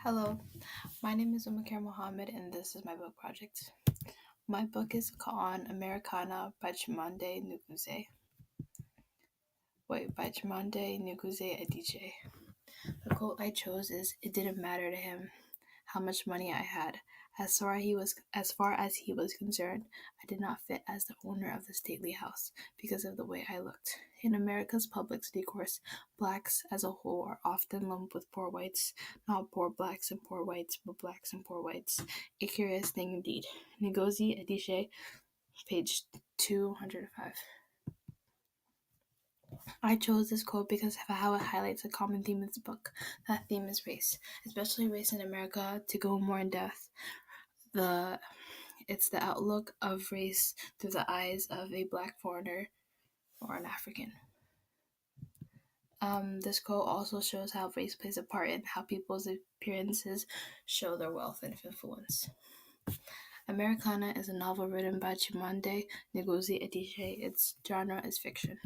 Hello, my name is Umulkair Mohamed, and this is my book project. My book is on Americana by Chimamanda Ngozi Adichie. The quote I chose is, "It didn't matter to him how much money I had. As far as he was concerned, I did not fit as the owner of the stately house because of the way I looked." In America's public discourse, blacks as a whole are often lumped with poor whites, not poor blacks and poor whites, but blacks and poor whites. A curious thing indeed. Ngozi Adichie, page 205. I chose this quote because of how it highlights a common theme in this book. That theme is race, especially race in America. To go more in depth, it's the outlook of race through the eyes of a black foreigner or an African. This quote also shows how race plays a part in how people's appearances show their wealth and influence. Americana is a novel written by Chimamanda Ngozi Adichie. Its genre is fiction.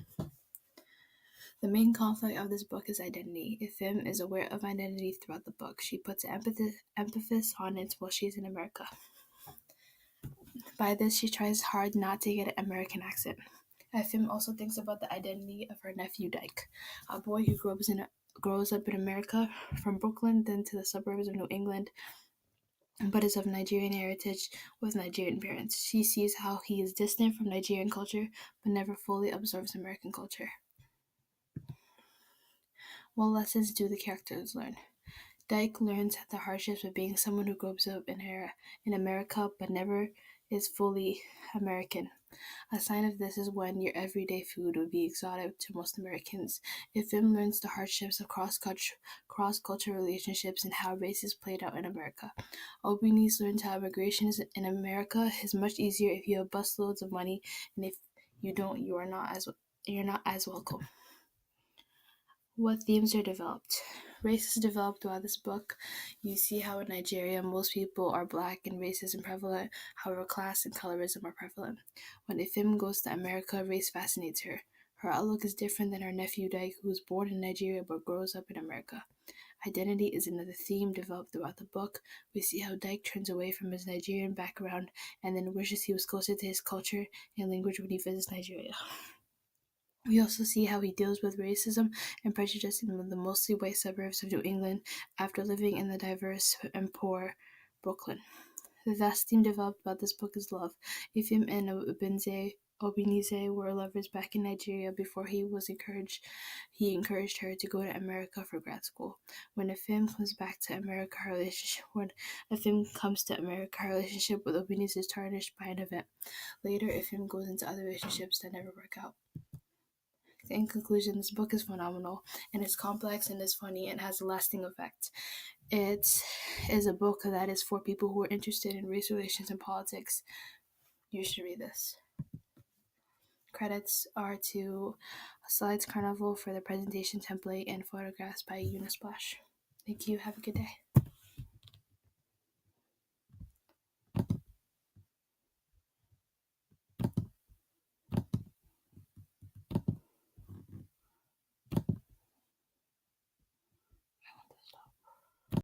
The main conflict of this book is identity. Ifem is aware of identity throughout the book. She puts emphasis on it while she's in America. By this, she tries hard not to get an American accent. Ifem also thinks about the identity of her nephew Dyke, a boy who grows up in America, from Brooklyn, then to the suburbs of New England, but is of Nigerian heritage with Nigerian parents. She sees how he is distant from Nigerian culture, but never fully absorbs American culture. What lessons do the characters learn? Dyke learns the hardships of being someone who grows up in America but never is fully American. A sign of this is when your everyday food would be exotic to most Americans. Ifem learns the hardships of cross-cultural relationships and how race is played out in America. Obinis learns how immigration in America is much easier if you have busloads of money, and if you don't, you're not as welcome. What themes are developed? Race is developed throughout this book. You see how in Nigeria most people are black and race isn't prevalent, however class and colorism are prevalent. When Ifem goes to America, race fascinates her. Her outlook is different than her nephew Dyke, who was born in Nigeria but grows up in America. Identity is another theme developed throughout the book. We see how Dyke turns away from his Nigerian background and then wishes he was closer to his culture and language when he visits Nigeria. We also see how he deals with racism and prejudice in the mostly white suburbs of New England after living in the diverse and poor Brooklyn. The vast theme developed about this book is love. Ifem and Obinize were lovers back in Nigeria before he encouraged her to go to America for grad school. When Ifem comes to America, her relationship with Obinize is tarnished by an event. Later, Ifem goes into other relationships that never work out. In conclusion, this book is phenomenal, and it's complex and it's funny and has a lasting effect. It is a book that is for people who are interested in race relations and politics. You should read this. Credits are to Slides Carnival for the presentation template and photographs by Unisplash. Thank you. Have a good day.